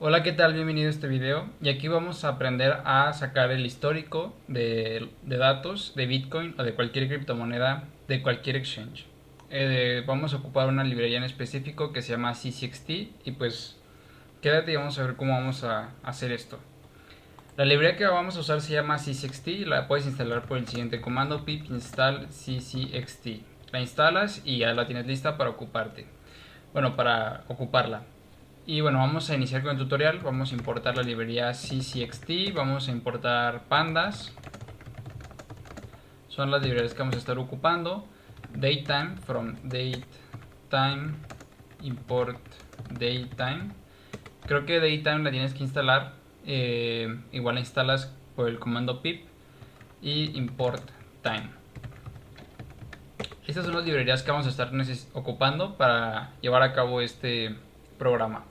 Hola, ¿qué tal? Bienvenido a este video. Y aquí vamos a aprender a sacar el histórico de datos de Bitcoin o de cualquier criptomoneda de cualquier exchange. Vamos a ocupar una librería en específico que se llama CCXT y pues quédate y vamos a ver cómo vamos a hacer esto. La librería que vamos a usar se llama CCXT y la puedes instalar por el siguiente comando: pip install CCXT. La instalas y ya la tienes lista para ocuparte. Bueno, para ocuparla. Y bueno, vamos a iniciar con el tutorial. Vamos a importar la librería CCXT. Vamos a importar pandas. Son las librerías que vamos a estar ocupando. Datetime, from datetime, import datetime. Creo que datetime la tienes que instalar. Igual la instalas por el comando pip y import time. Estas son las librerías que vamos a estar ocupando para llevar a cabo este programa.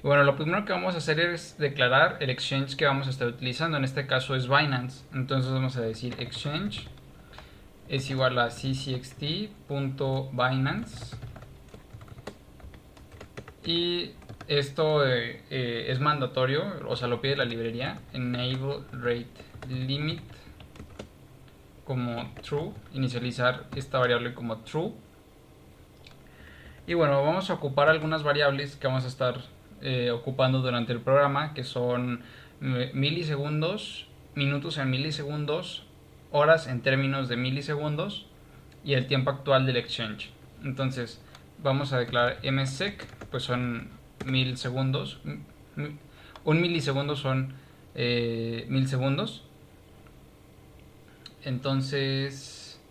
Y bueno, lo primero que vamos a hacer es declarar el exchange que vamos a estar utilizando. En este caso es Binance. Entonces vamos a decir exchange es igual a ccxt.binance. Y esto es mandatorio, o sea, lo pide la librería. Enable rate limit como true, inicializar esta variable como true. Y bueno, vamos a ocupar algunas variables que vamos a estar ocupando durante el programa, que son milisegundos, minutos en milisegundos, horas en términos de milisegundos y el tiempo actual del exchange. Entonces vamos a declarar msec, pues son 1000 segundos. Un milisegundo son 1000 segundos. Entonces,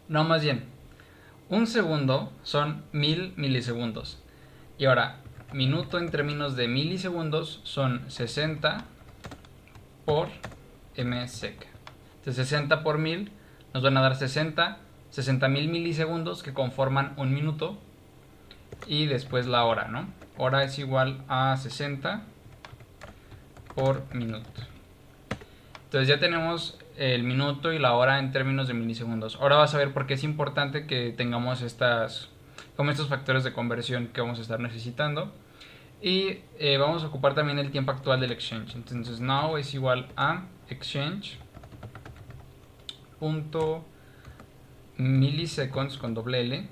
no, más bien, un segundo son 1000 milisegundos. Y ahora, minuto en términos de milisegundos son 60 por msec. Entonces 60 por 1000 nos van a dar 60.000 milisegundos que conforman un minuto. Y después la hora, ¿no? Hora es igual a 60 por minuto. Entonces ya tenemos el minuto y la hora en términos de milisegundos. Ahora vas a ver por qué es importante que tengamos estos factores de conversión que vamos a estar necesitando. Y vamos a ocupar también el tiempo actual del exchange. Entonces now es igual a exchange.milliseconds con doble L,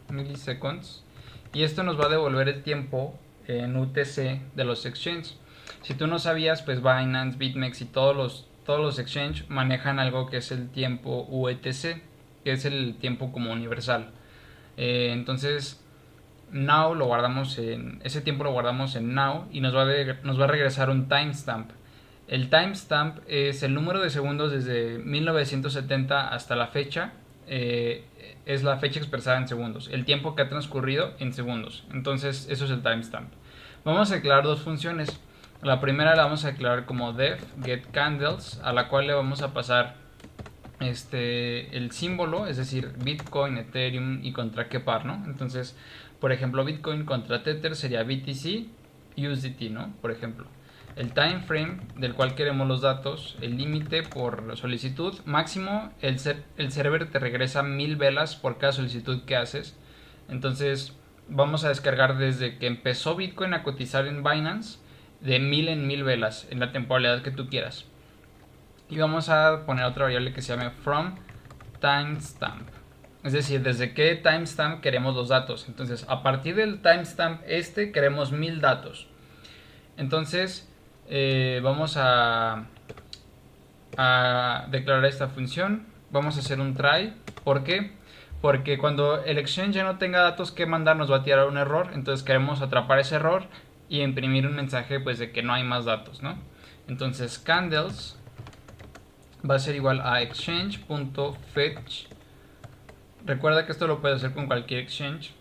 milliseconds, y esto nos va a devolver el tiempo en UTC de los exchanges. Si tú no sabías, pues Binance, BitMEX y todos los exchanges manejan algo que es el tiempo UTC, que es el tiempo como universal. Entonces now ese tiempo lo guardamos en now y nos va a regresar un timestamp. El timestamp es el número de segundos desde 1970 hasta la fecha. Es la fecha expresada en segundos, el tiempo que ha transcurrido en segundos. Entonces eso es el timestamp. Vamos a declarar dos funciones. La primera la vamos a declarar como def getCandles, a la cual le vamos a pasar el símbolo, es decir, Bitcoin, Ethereum y contra qué par, ¿no? Entonces, por ejemplo, Bitcoin contra Tether sería BTC USDT, ¿no? Por ejemplo, el time frame del cual queremos los datos, el límite por solicitud máximo, el server te regresa 1000 velas por cada solicitud que haces. Entonces vamos a descargar desde que empezó Bitcoin a cotizar en Binance, de 1000 en 1000 velas en la temporalidad que tú quieras. Y vamos a poner otra variable que se llame from timestamp, es decir, desde qué timestamp queremos los datos. Entonces a partir del timestamp queremos 1000 datos. Entonces vamos a declarar esta función. Vamos a hacer un try. ¿Por qué? Porque cuando el exchange ya no tenga datos que mandar, nos va a tirar un error. Entonces queremos atrapar ese error y imprimir un mensaje pues de que no hay más datos, ¿no? Entonces candles va a ser igual a exchange.fetch. Recuerda que esto lo puedes hacer con cualquier exchange.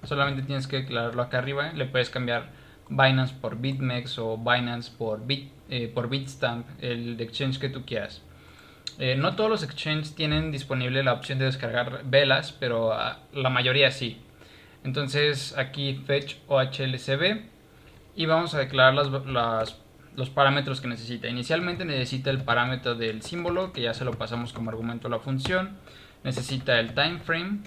Solamente tienes que declararlo acá arriba. Le puedes cambiar Binance por BitMEX o Binance por Bitstamp, el exchange que tú quieras. No todos los exchanges tienen disponible la opción de descargar velas, pero la mayoría sí. Entonces aquí fetch OHLCB y vamos a declarar los parámetros que necesita. Inicialmente necesita el parámetro del símbolo, que ya se lo pasamos como argumento a la función. Necesita el time frame,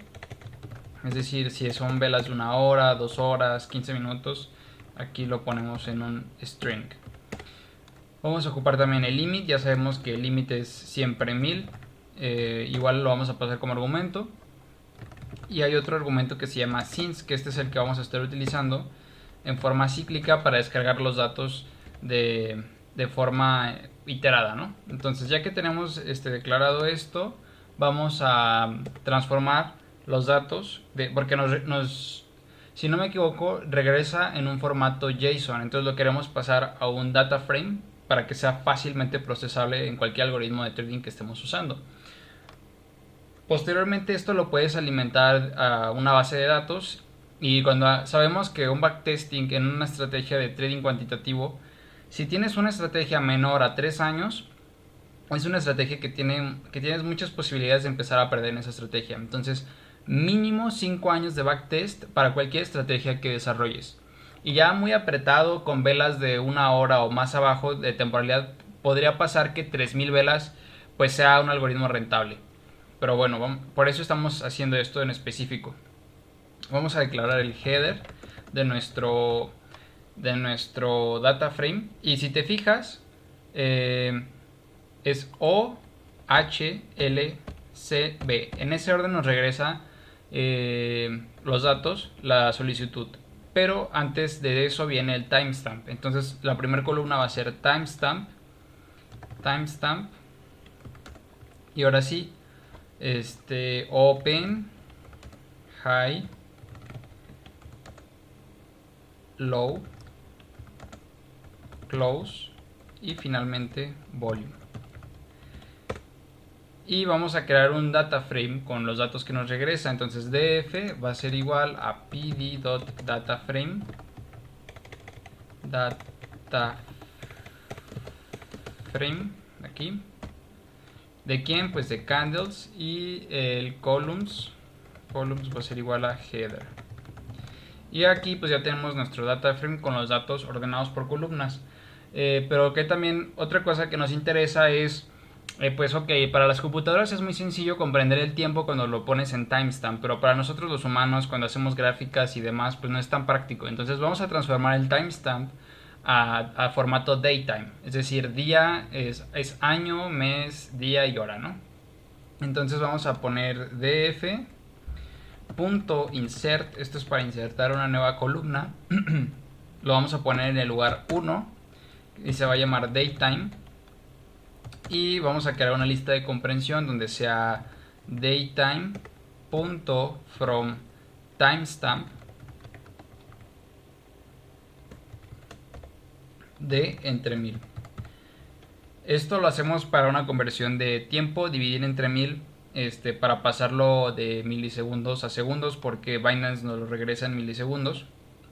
es decir, si son velas de 1 hora, 2 horas, 15 minutos. aquí lo ponemos en un string. Vamos a ocupar también el limit, ya sabemos que el límite es siempre 1000, igual lo vamos a pasar como argumento. Y hay otro argumento que se llama since, que este es el que vamos a estar utilizando en forma cíclica para descargar los datos de forma iterada, ¿no? Entonces, ya que tenemos declarado esto, vamos a transformar los datos, porque si no me equivoco, regresa en un formato JSON. Entonces lo queremos pasar a un data frame para que sea fácilmente procesable en cualquier algoritmo de trading que estemos usando. Posteriormente esto lo puedes alimentar a una base de datos, y cuando sabemos que un backtesting en una estrategia de trading cuantitativo, si tienes una estrategia menor a 3 años, es una estrategia que tienes muchas posibilidades de empezar a perder en esa estrategia. Entonces, mínimo 5 años de backtest para cualquier estrategia que desarrolles. Y ya muy apretado, con velas de 1 hora o más abajo de temporalidad, podría pasar que 3000 velas pues sea un algoritmo rentable. Pero bueno, por eso estamos haciendo esto en específico. Vamos a declarar el header de nuestro data frame. Y si te fijas, es O, H, L, C, B. En ese orden nos regresa los datos, la solicitud. Pero antes de eso viene el timestamp. Entonces la primera columna va a ser timestamp. Y ahora sí, open, high, low, close y finalmente volume. Y vamos a crear un data frame con los datos que nos regresa. Entonces df va a ser igual a pd.dataframe aquí. ¿De quién? Pues de candles. Y el columns va a ser igual a header. Y aquí pues ya tenemos nuestro data frame con los datos ordenados por columnas. Pero que también otra cosa que nos interesa es, pues ok, para las computadoras es muy sencillo comprender el tiempo cuando lo pones en timestamp, pero para nosotros los humanos, cuando hacemos gráficas y demás, pues no es tan práctico. Entonces vamos a transformar el timestamp a formato datetime, es decir, día es año, mes, día y hora, ¿no? Entonces vamos a poner df.insert, esto es para insertar una nueva columna. Lo vamos a poner en el lugar 1 y se va a llamar datetime. Y vamos a crear una lista de comprensión donde sea datetime.fromTimestamp de entre 1000. Esto lo hacemos para una conversión de tiempo, dividir entre 1000, para pasarlo de milisegundos a segundos, porque Binance nos lo regresa en milisegundos.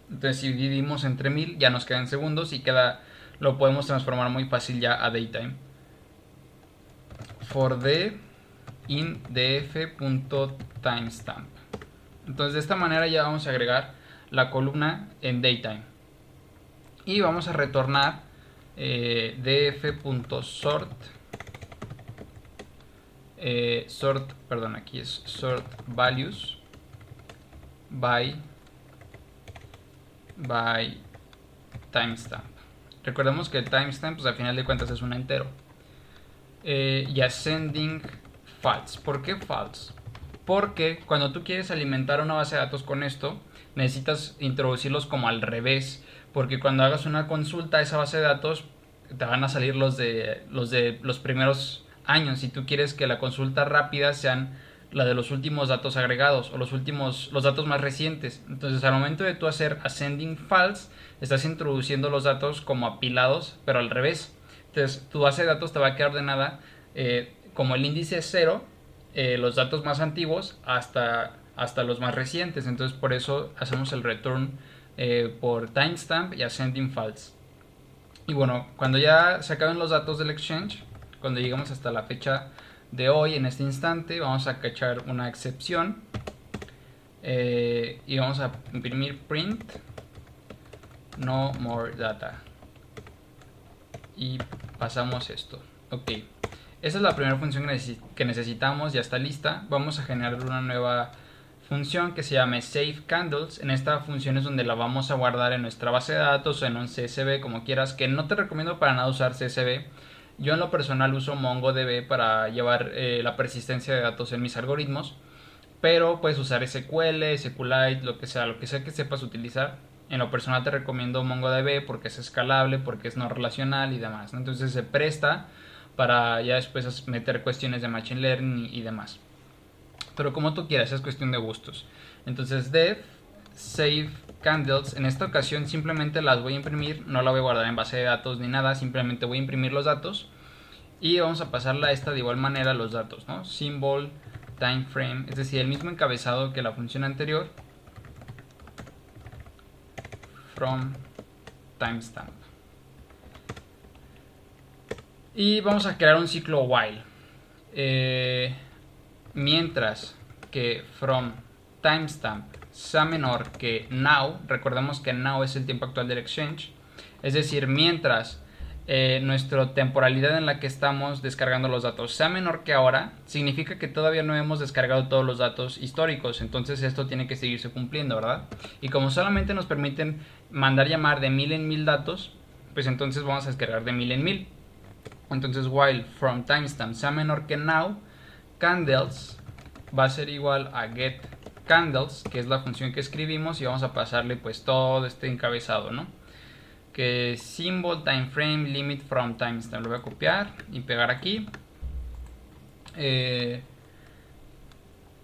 Entonces si dividimos entre 1000 ya nos quedan segundos y lo podemos transformar muy fácil ya a datetime. For the in df.timestamp. Entonces de esta manera ya vamos a agregar la columna en datetime. Y vamos a retornar df.sort aquí es sort values by timestamp. Recordemos que el timestamp, pues al final de cuentas es un entero. Y ascending false. ¿Por qué false? Porque cuando tú quieres alimentar una base de datos con esto, necesitas introducirlos como al revés, porque cuando hagas una consulta a esa base de datos te van a salir los de los primeros años. Si tú quieres que la consulta rápida sean la de los últimos datos agregados o los datos más recientes. Entonces al momento de tú hacer ascending false, estás introduciendo los datos como apilados, pero al revés. Entonces tu base de datos te va a quedar ordenada como el índice 0, los datos más antiguos hasta los más recientes. Entonces por eso hacemos el return por timestamp y ascending false. Y bueno, cuando ya se acaben los datos del exchange, cuando lleguemos hasta la fecha de hoy, en este instante, vamos a cachar una excepción y vamos a imprimir print no more data y pasamos esto. Ok, esa es la primera función que necesitamos, ya está lista. Vamos a generar una nueva función que se llame Save Candles. En esta función es donde la vamos a guardar en nuestra base de datos o en un CSV, como quieras, que no te recomiendo para nada usar CSV. Yo en lo personal uso MongoDB para llevar la persistencia de datos en mis algoritmos, pero puedes usar SQL, SQLite, lo que sea que sepas utilizar. En lo personal te recomiendo MongoDB porque es escalable, porque es no relacional y demás, ¿no? Entonces se presta para ya después meter cuestiones de Machine Learning y demás. Pero como tú quieras, es cuestión de gustos. Entonces dev save candles. En esta ocasión simplemente las voy a imprimir, no la voy a guardar en base de datos ni nada, simplemente voy a imprimir los datos y vamos a pasarla a esta de igual manera los datos, ¿no? Symbol, time frame, es decir, el mismo encabezado que la función anterior, from timestamp. Y vamos a crear un ciclo while. Mientras que from timestamp sea menor que now, recordemos que now es el tiempo actual del exchange, es decir, mientras nuestra temporalidad en la que estamos descargando los datos sea menor que ahora, significa que todavía no hemos descargado todos los datos históricos, entonces esto tiene que seguirse cumpliendo, ¿verdad? Y como solamente nos permiten mandar llamar de 1000 en 1000 datos, pues entonces vamos a descargar de 1000 en 1000. Entonces while from timestamp sea menor que now, candles va a ser igual a get candles, que es la función que escribimos, y vamos a pasarle pues todo este encabezado, ¿no? Que symbol time frame limit from timestamp, lo voy a copiar y pegar aquí.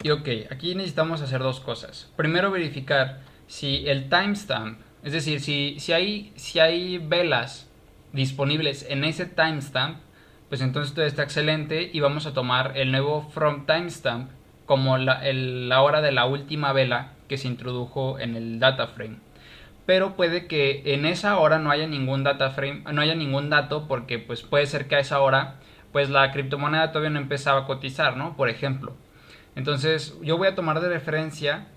Y ok, aquí necesitamos hacer dos cosas. Primero verificar si el timestamp, es decir, si hay velas disponibles en ese timestamp, pues entonces todo está excelente y vamos a tomar el nuevo from timestamp como la hora de la última vela que se introdujo en el data frame. Pero puede que en esa hora no haya ningún data frame, no haya ningún dato, porque pues puede ser que a esa hora pues la criptomoneda todavía no empezaba a cotizar, ¿no? Por ejemplo. Entonces yo voy a tomar de referencia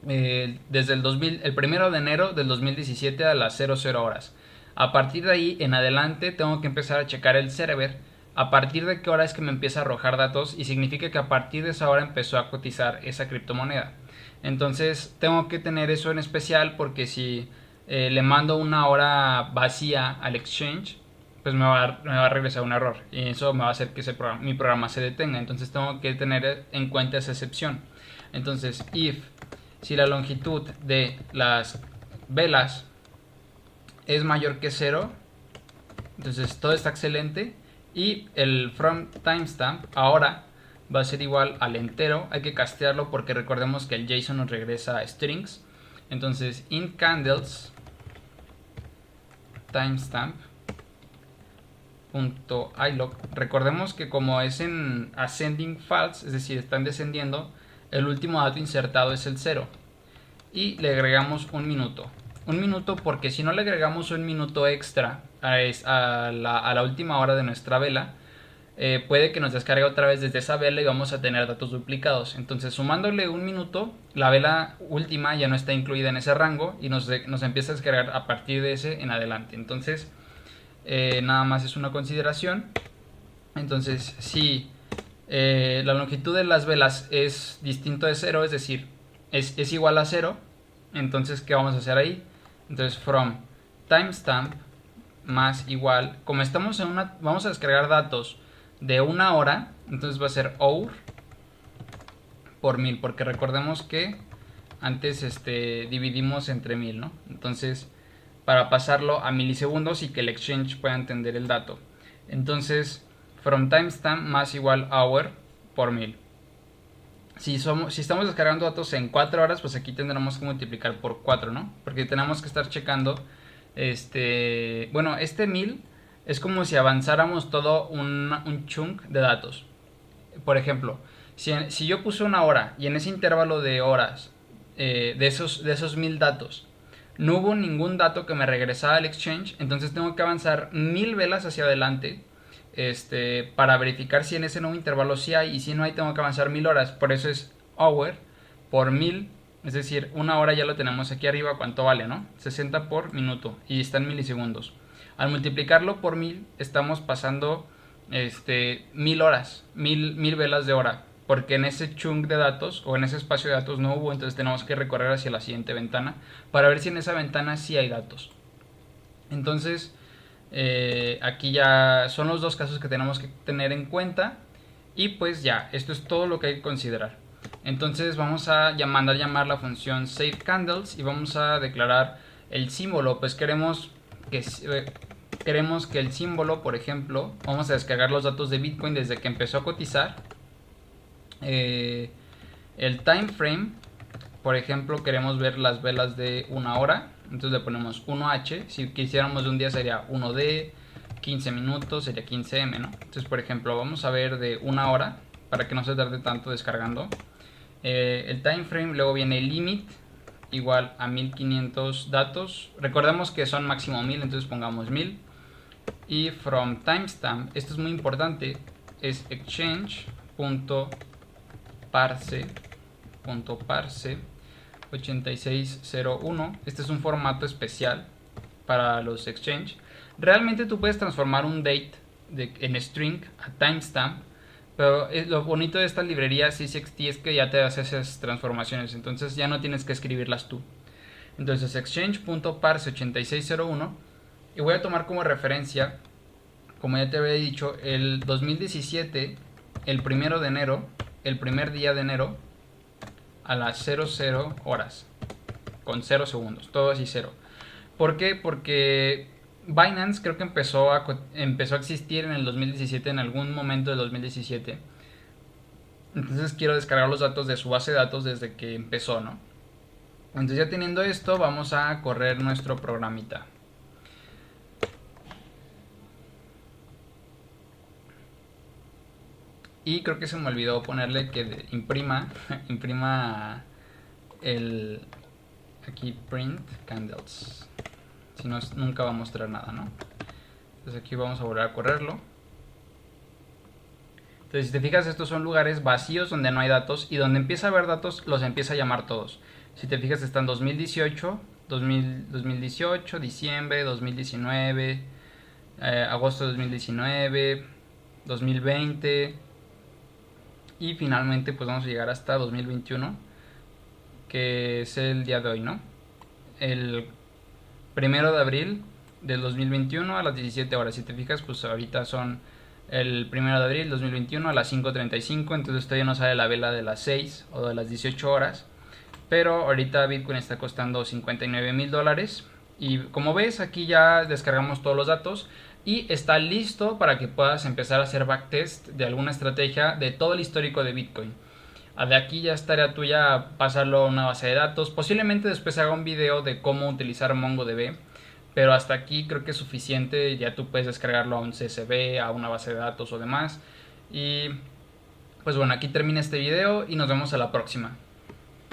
desde el 1 de enero del 2017 a las 00 horas. A partir de ahí en adelante tengo que empezar a checar el server a partir de qué hora es que me empieza a arrojar datos, y significa que a partir de esa hora empezó a cotizar esa criptomoneda. Entonces tengo que tener eso en especial, porque si le mando una hora vacía al exchange, pues me va a regresar un error y eso me va a hacer que mi programa se detenga. Entonces tengo que tener en cuenta esa excepción. Entonces if si la longitud de las velas es mayor que 0, entonces todo está excelente, y el from timestamp ahora va a ser igual al entero. Hay que castearlo porque recordemos que el JSON nos regresa strings. Entonces int candles timestamp .ilog. Recordemos que como es en ascending false, es decir, están descendiendo, el último dato insertado es el 0 y le agregamos un minuto. Un minuto porque si no le agregamos un minuto extra a la última hora de nuestra vela, puede que nos descargue otra vez desde esa vela y vamos a tener datos duplicados. Entonces sumándole un minuto, la vela última ya no está incluida en ese rango y nos empieza a descargar a partir de ese en adelante. Entonces nada más es una consideración. Entonces si la longitud de las velas es distinto de 0, es decir, es igual a 0, entonces ¿qué vamos a hacer ahí? Entonces from timestamp más igual, como estamos vamos a descargar datos de una hora, entonces va a ser hour por 1000, porque recordemos que antes dividimos entre 1000, ¿no? Entonces para pasarlo a milisegundos y que el exchange pueda entender el dato. Entonces from timestamp más igual hour por 1000. Si estamos descargando datos en 4 horas, pues aquí tendremos que multiplicar por 4, ¿no? Porque tenemos que estar checando, bueno, 1000 es como si avanzáramos todo un chunk de datos. Por ejemplo, si yo puse una hora y en ese intervalo de horas, de esos 1000 datos, no hubo ningún dato que me regresara al exchange, entonces tengo que avanzar 1000 velas hacia adelante para verificar si en ese nuevo intervalo sí hay, y si no hay tengo que avanzar 1000 horas. Por eso es hour por 1000, es decir, una hora ya lo tenemos aquí arriba. ¿Cuánto vale, no? 60 por minuto y está en milisegundos. Al multiplicarlo por 1000 estamos pasando 1000 horas, 1000 velas de hora porque en ese chunk de datos o en ese espacio de datos no hubo, entonces tenemos que recorrer hacia la siguiente ventana para ver si en esa ventana sí hay datos. Entonces aquí ya son los dos casos que tenemos que tener en cuenta y pues ya, esto es todo lo que hay que considerar. Entonces vamos a mandar llamar la función saveCandles y vamos a declarar el símbolo. Pues queremos que el símbolo, por ejemplo, vamos a descargar los datos de Bitcoin desde que empezó a cotizar. El time frame, por ejemplo, queremos ver las velas de una hora, entonces le ponemos 1H. Si quisiéramos de un día sería 1D, 15 minutos sería 15M, ¿no? Entonces, por ejemplo, vamos a ver de una hora para que no se tarde tanto descargando. El time frame, luego viene el limit, igual a 1500 datos. Recordemos que son máximo 1000, entonces pongamos 1000. Y from timestamp, esto es muy importante, es exchange.parse 8601. Este es un formato especial para los exchange. Realmente tú puedes transformar un date en string a timestamp, pero lo bonito de esta librería CCXT es que ya te hace esas transformaciones, entonces ya no tienes que escribirlas tú. Entonces exchange.parse 8601, y voy a tomar como referencia, como ya te había dicho, el 2017, el 1 de enero, el primer día de enero, a las 00 horas, con 0 segundos, todo así 0. ¿Por qué? Porque Binance creo que empezó a existir en el 2017, en algún momento del 2017. Entonces quiero descargar los datos de su base de datos desde que empezó, ¿no? Entonces ya teniendo esto, vamos a correr nuestro programita. Y creo que se me olvidó ponerle que imprima el aquí print candles. Si no, nunca va a mostrar nada, ¿no? Entonces aquí vamos a volver a correrlo. Entonces si te fijas, estos son lugares vacíos donde no hay datos, y donde empieza a haber datos los empieza a llamar todos. Si te fijas, están 2018, 2018, diciembre, 2019, agosto de 2019, 2020, y finalmente pues vamos a llegar hasta 2021, que es el día de hoy, ¿no? El 1 de abril del 2021 a las 17 horas. Si te fijas, pues ahorita son el 1 de abril 2021 a las 5:35, entonces todavía no sale la vela de las 6 o de las 18 horas. Pero ahorita Bitcoin está costando $59,000. Y como ves, aquí ya descargamos todos los datos y está listo para que puedas empezar a hacer backtest de alguna estrategia de todo el histórico de Bitcoin. De aquí ya estaría tuya pasarlo a una base de datos. Posiblemente después haga un video de cómo utilizar MongoDB, pero hasta aquí creo que es suficiente. Ya tú puedes descargarlo a un CSV, a una base de datos o demás. Y pues bueno, aquí termina este video y nos vemos a la próxima.